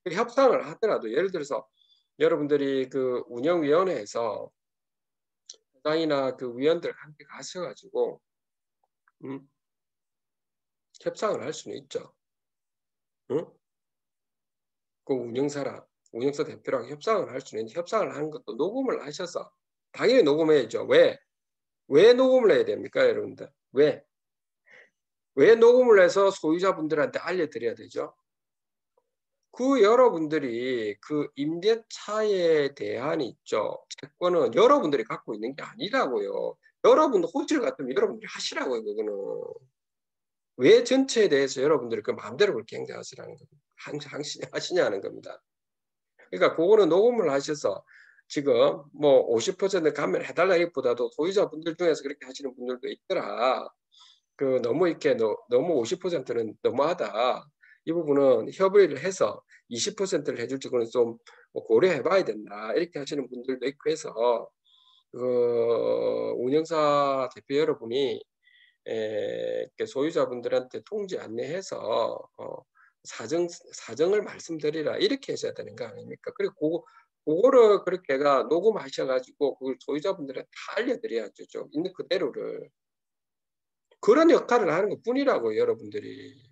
그 협상을 하더라도 예를 들어서 여러분들이 그 운영위원회에서 회장이나 그 위원들 함께 가셔 가지고 음 협상을 할 수는 있죠. 응? 그 운영사 대표랑 협상을 할 수는 있는데 협상을 하는 것도 녹음을 하셔서 당연히 녹음해야죠. 왜 녹음을 해야 됩니까, 여러분들? 왜 녹음을 해서 소유자분들한테 알려드려야 되죠? 그 여러분들이 그 임대차에 대한 있죠. 채권은 여러분들이 갖고 있는 게 아니라고요. 여러분 호질 같으면 여러분들이 하시라고요, 그거는. 왜 전체에 대해서 여러분들이 그 마음대로 그렇게 행사하시라는 겁니다. 하시냐는 겁니다. 그러니까 그거는 녹음을 하셔서 지금 뭐 50% 감면해달라기보다도 소유자분들 중에서 그렇게 하시는 분들도 있더라. 그 너무 이렇게 너무 50%는 너무하다. 이 부분은 협의를 해서 20%를 해줄지 그건 좀 고려해 봐야 된다. 이렇게 하시는 분들도 있고 해서 그 운영사 대표 여러분이 소유자분들한테 통지 안내해서 사정을 말씀드리라 이렇게 하셔야 되는 거 아닙니까? 그리고 그거를 그렇게 녹음하셔 가지고 그걸 소유자분들한테 다 알려드려야죠. 좀 있는 그대로를. 그런 역할을 하는 것뿐이라고요, 여러분들이.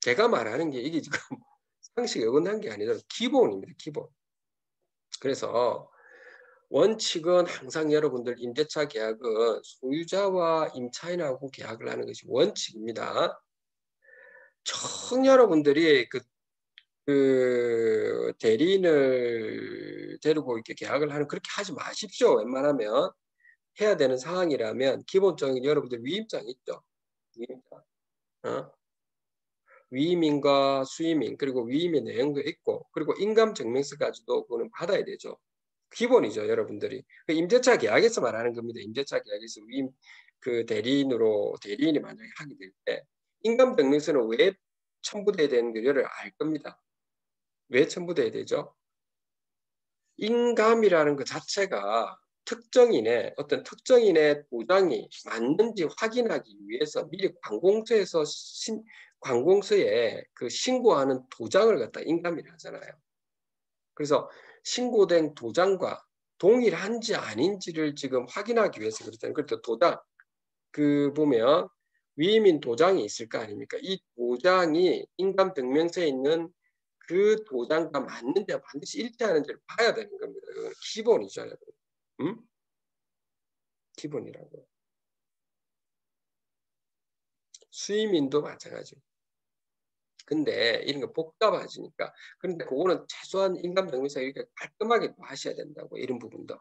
제가 말하는 게 이게 지금 상식에 어긋난 게 아니라 기본입니다, 기본. 그래서 원칙은 항상 여러분들 임대차 계약은 소유자와 임차인하고 계약을 하는 것이 원칙입니다. 여러분들이 그 대리인을 데리고 이렇게 계약을 하는 그렇게 하지 마십시오. 웬만하면 해야 되는 상황이라면 기본적인 여러분들 위임장 있죠. 위임장. 어? 위임인과 수임인 그리고 위임의 내용도 있고 그리고 인감증명서까지도 그거는 받아야 되죠. 기본이죠, 여러분들이. 그 임대차 계약에서 말하는 겁니다. 임대차 계약에서 위임 그 대리인이 만약에 하게 될 때 인감증명서는 왜 첨부돼야 되는지를 알 겁니다. 왜 첨부돼야 되죠? 인감이라는 것 자체가 어떤 특정인의 도장이 맞는지 확인하기 위해서 미리 관공서에 그 신고하는 도장을 갖다 인감이라 하잖아요. 그래서 신고된 도장과 동일한지 아닌지를 지금 확인하기 위해서 그렇잖아요. 그래서 도장, 보면 위임인 도장이 있을 거 아닙니까? 이 도장이 인감증명서에 있는 그 도장과 맞는지 반드시 일치하는지를 봐야 되는 겁니다. 그건 기본이죠, 여러분. 음? 기본이라고. 수임인도 마찬가지. 근데 이런 거 복잡해지니까. 그런데 그거는 최소한 인감증명서 이렇게 깔끔하게 하셔야 된다고, 이런 부분도.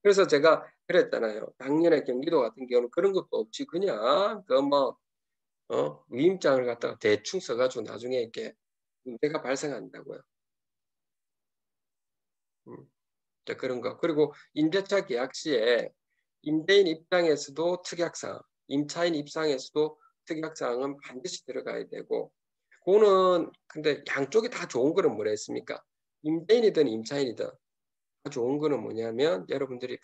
그래서 제가 그랬잖아요. 작년에 경기도 같은 경우는 그런 것도 없이 그냥 위임장을 갖다가 대충 써가지고 나중에 이렇게 문제가 발생한다고요. 음. 그런 거. 그리고 임대차 계약 시에 임대인 입장에서도 특약사항, 임차인 입장에서도 특약사항은 반드시 들어가야 되고, 그거는 근데 양쪽이 다 좋은 거는 뭐라 했습니까? 임대인이든 임차인이든 다 좋은 거는 뭐냐면 여러분들이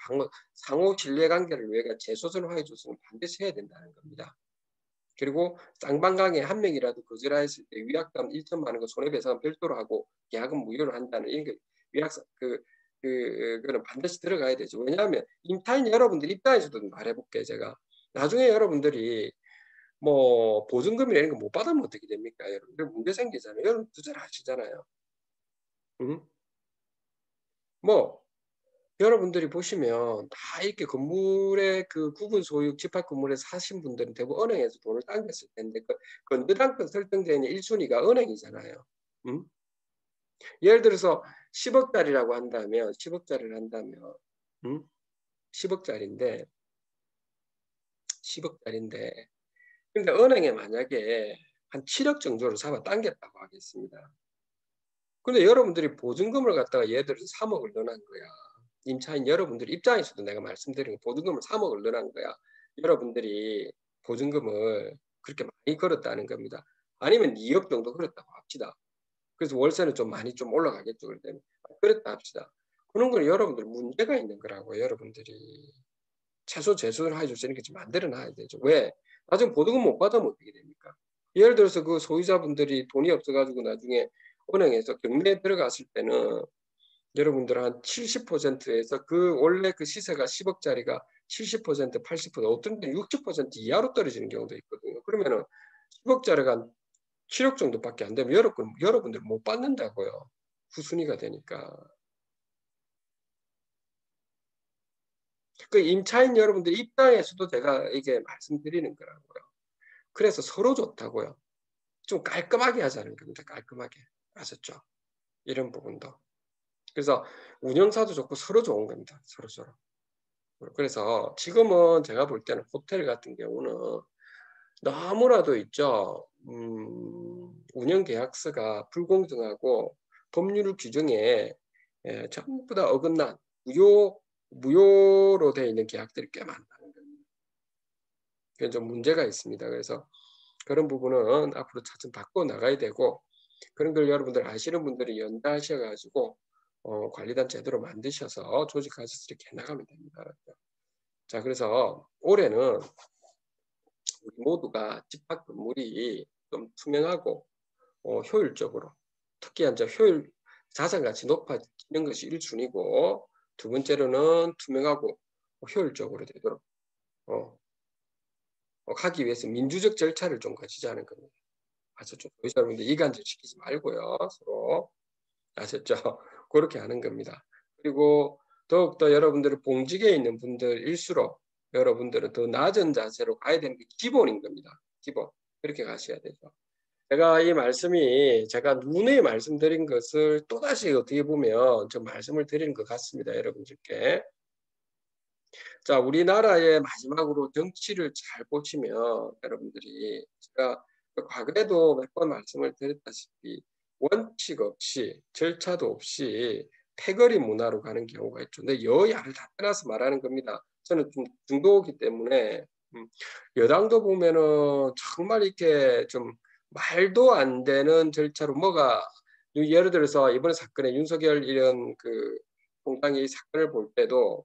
상호 신뢰관계를 위해 재소설 화해 조서는 반드시 해야 된다는 겁니다. 그리고 쌍방강에 한 명이라도 거절하였을 때 위약금 1천만 원과 손해배상은 별도로 하고 계약은 무효로 한다는 이런 위약서 그거는 반드시 들어가야 되죠. 왜냐하면 임차인 여러분들 입장에서도 말해볼게요. 제가 나중에 여러분들이 뭐 보증금이나 이런 거 못 받으면 어떻게 됩니까? 여러분들 문제 생기잖아요. 여러분 투자를 하시잖아요. 뭐 여러분들이 보시면 다 이렇게 건물의 그 구분 소유 집합 건물에 사신 분들은 대부분 은행에서 돈을 당겼을 텐데 그 건드당권 설정되는 1순위가 은행이잖아요. 예를 들어서 10억짜리라고 한다면 10억짜리를 한다면 10억짜리인데 10억짜리인데 근데 은행에 만약에 한 7억 정도를 잡아 당겼다고 하겠습니다. 근데 여러분들이 보증금을 갖다가 예를 들어서 3억을 넣어놓은 거야. 임차인 여러분들 입장에서도 내가 말씀드린 보증금을 3억을 넣어놓은 거야. 여러분들이 보증금을 그렇게 많이 걸었다는 겁니다. 아니면 2억 정도 걸었다고 합시다. 그래서 월세는 좀 많이 좀 올라가겠죠. 그랬다 합시다. 그런 건 여러분들 문제가 있는 거라고 여러분들이 최소 재수를 해줄 수 있는 게 좀 만들어 놔야 되죠. 왜? 나중에 보증금 못 받으면 어떻게 됩니까? 예를 들어서 그 소유자분들이 돈이 없어가지고 나중에 은행에서 경매에 들어갔을 때는 여러분들 한 70%에서 그 원래 그 시세가 10억짜리가 70%, 80%, 어떤 때 60% 이하로 떨어지는 경우도 있거든요. 그러면은 10억짜리가 한 7억 정도밖에 안 되면 여러분들 못 받는다고요. 후순위가 되니까. 그 임차인 여러분들 입장에서도 제가 이게 말씀드리는 거라고요. 그래서 서로 좋다고요. 좀 깔끔하게 하자는 겁니다. 깔끔하게. 아셨죠? 이런 부분도. 그래서 운영사도 좋고 서로 좋은 겁니다. 서로. 그래서 지금은 제가 볼 때는 호텔 같은 경우는 너무나도 있죠. 운영계약서가 불공정하고 법률 규정에 전부 다 어긋난 무효로 되어 있는 계약들이 꽤 많다는 겁니다. 그게 좀 문제가 있습니다. 그래서 그런 부분은 앞으로 차츰 바꿔 나가야 되고 그런 걸 여러분들 아시는 분들이 연다하셔가지고 관리단 제대로 만드셔서 조직하셔서 이렇게 해나가면 됩니다. 자, 그래서 올해는 우리 모두가 집합 건물이 좀 투명하고 효율적으로 특히 이제 자산 가치 높아지는 것이 1순위고 두 번째로는 투명하고 효율적으로 되도록 하기 위해서 민주적 절차를 좀 거치자는 겁니다. 아셨죠? 여러분들 이간질 시키지 말고요. 서로. 아셨죠? 그렇게 하는 겁니다. 그리고 더욱더 여러분들이 봉직에 있는 분들일수록 여러분들은 더 낮은 자세로 가야 되는 게 기본인 겁니다. 기본. 그렇게 가셔야 되죠. 제가 이 말씀이 제가 누누이 말씀드린 것을 또다시 어떻게 보면 좀 말씀을 드리는 것 같습니다. 여러분들께. 자, 우리나라의 마지막으로 정치를 잘 보시면 여러분들이 제가 과거에도 몇 번 말씀을 드렸다시피 원칙 없이 절차도 없이 패거리 문화로 가는 경우가 있죠. 근데 여야를 다 떠나서 말하는 겁니다. 저는 좀 중도이기 때문에 여당도 보면은 정말 이렇게 좀 말도 안 되는 절차로 예를 들어서 이번 사건에 윤석열 이런 그 공당의 사건을 볼 때도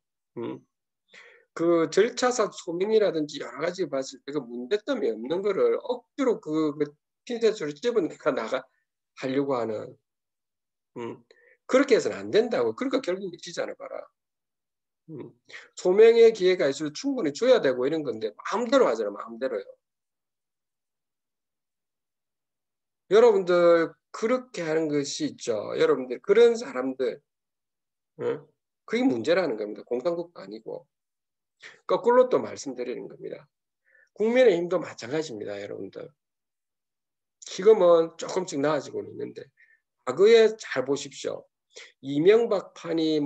그 절차상 소명이라든지 여러 가지 봤을 때 그 문제점이 없는 거를 억지로 그 핀셋으로 집어내가 하려고 하는 그렇게 해서는 안 된다고. 그러니까 결국 지잖아 봐라. 소명의 기회가 있을 충분히 줘야 되고 이런 건데 마음대로 하잖아. 마음대로요. 여러분들 그렇게 하는 것이 있죠. 여러분들 그런 사람들 그게 문제라는 겁니다. 공산국도 아니고. 거꾸로 또 말씀드리는 겁니다. 국민의힘도 마찬가지입니다. 여러분들. 지금은 조금씩 나아지고 있는데 과거에 잘 보십시오. 이명박 판이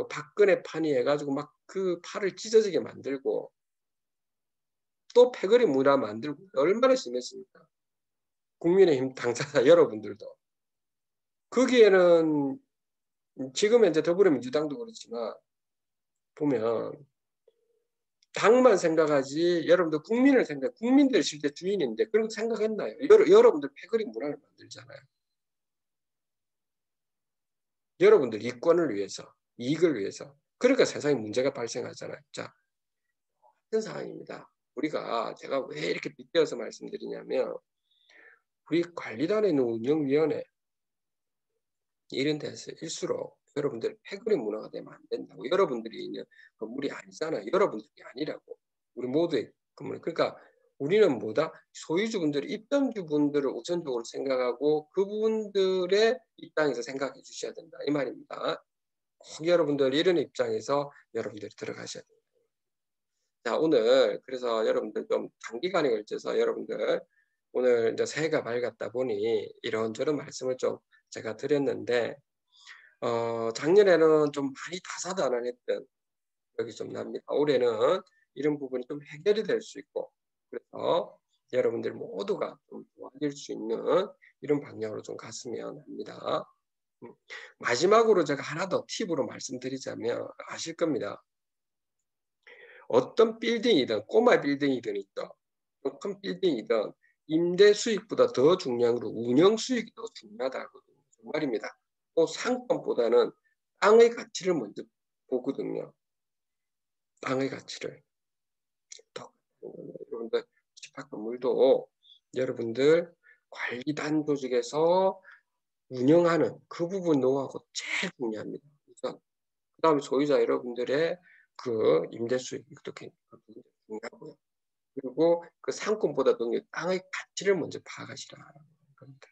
박근혜 판이 해가지고 막 그 팔을 찢어지게 만들고 또 패거리 문화 만들고 얼마나 심했습니까? 국민의힘 당사자 여러분들도. 거기에는 지금 현재 더불어민주당도 그렇지만 보면 당만 생각하지 여러분들 국민들 실제 주인인데 그런 거 생각했나요? 여러분들 패거리 문화를 만들잖아요. 여러분들 이권을 위해서, 이익을 위해서. 그러니까 세상에 문제가 발생하잖아요. 자, 같은 상황입니다. 제가 왜 이렇게 빗대어서 말씀드리냐면 우리 관리단에 있는 운영위원회 이런 데서 일수록 여러분들 패거리 문화가 되면 안 된다고. 여러분들이 있는 건물이 아니잖아요. 여러분들이 아니라고. 우리 모두의 건물. 그러니까 우리는 뭐다? 소유주분들, 입점주분들을 우선적으로 생각하고 그분들의 입장에서 생각해 주셔야 된다. 이 말입니다. 꼭 여러분들 이런 입장에서 여러분들이 들어가셔야 됩니다. 자, 오늘 그래서 여러분들 좀 단기간에 걸쳐서 여러분들 오늘 이제 새해가 밝았다 보니 이런저런 말씀을 좀 제가 드렸는데 작년에는 좀 많이 다사다난했던 기억이 좀 납니다. 올해는 이런 부분이 좀 해결이 될 수 있고 그래서 여러분들 모두가 좀 좋아질 수 있는 이런 방향으로 좀 갔으면 합니다. 마지막으로 제가 하나 더 팁으로 말씀드리자면 아실 겁니다. 어떤 빌딩이든 꼬마 빌딩이든 있다. 큰 빌딩이든 임대 수익보다 더 중요한 건 운영 수익이 더 중요하다거든요. 정말입니다. 또 상권보다는 땅의 가치를 먼저 보거든요. 땅의 가치를. 여러분들 집합 건물도 여러분들 관리단 조직에서 운영하는 그 부분 노하우가 제일 중요합니다. 우선 그다음에 소유자 여러분들의 그 임대 수익 이것도 굉장히 중요하고요. 그리고 그 상권보다도 땅의 가치를 먼저 파악하시라는 겁니다.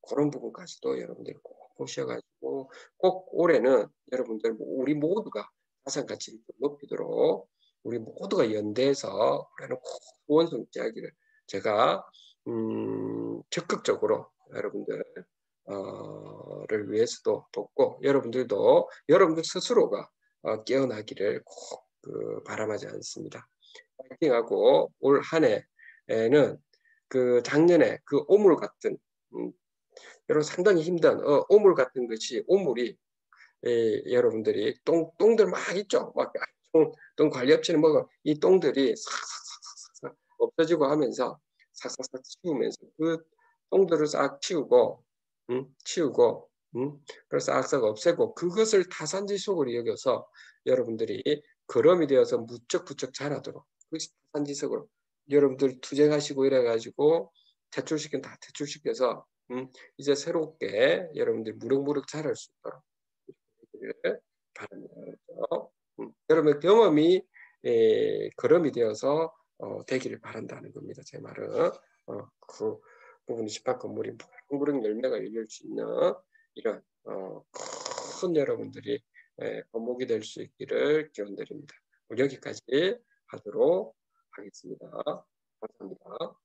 그런 부분까지도 여러분들이 꼭 보셔가지고 꼭 올해는 여러분들 우리 모두가 자산 가치를 좀 높이도록 우리 모두가 연대해서 올해는 꼭 후원성 이야기를 제가 적극적으로 여러분들 를 위해서도 돕고 여러분들도 여러분들 스스로가 깨어나기를 꼭 바람하지 않습니다. 파이팅하고 올 한 해에는 그 작년에 그 오물 같은 여러분 상당히 힘든 오물 같은 것이 오물이 여러분들이 똥들 막 있죠. 막 똥 관리업체는 뭐가 이 똥들이 싹싹싹싹 없어지고 하면서 싹싹싹 치우면서 그 똥들을 싹 치우고 그래서 싹싹 없애고 그것을 타산지속으로 여겨서 여러분들이 거름이 되어서 무척부쩍 자라도록 그것이 타산지속으로 여러분들 투쟁하시고 이래 가지고 퇴출시킨 다 퇴출시켜서 이제 새롭게 여러분들이 무럭무럭 자랄 수 있도록 되기를 바랍니다. 그렇죠? 여러분의 경험이 거름이 되어서 되기를 바란다는 겁니다. 제 말은 그 부분이 집합 건물이 무럭무럭 열매가 열릴 수 있는 이런 큰 여러분들이 건목이 될 수 있기를 기원드립니다. 여기까지 하도록 하겠습니다. 감사합니다.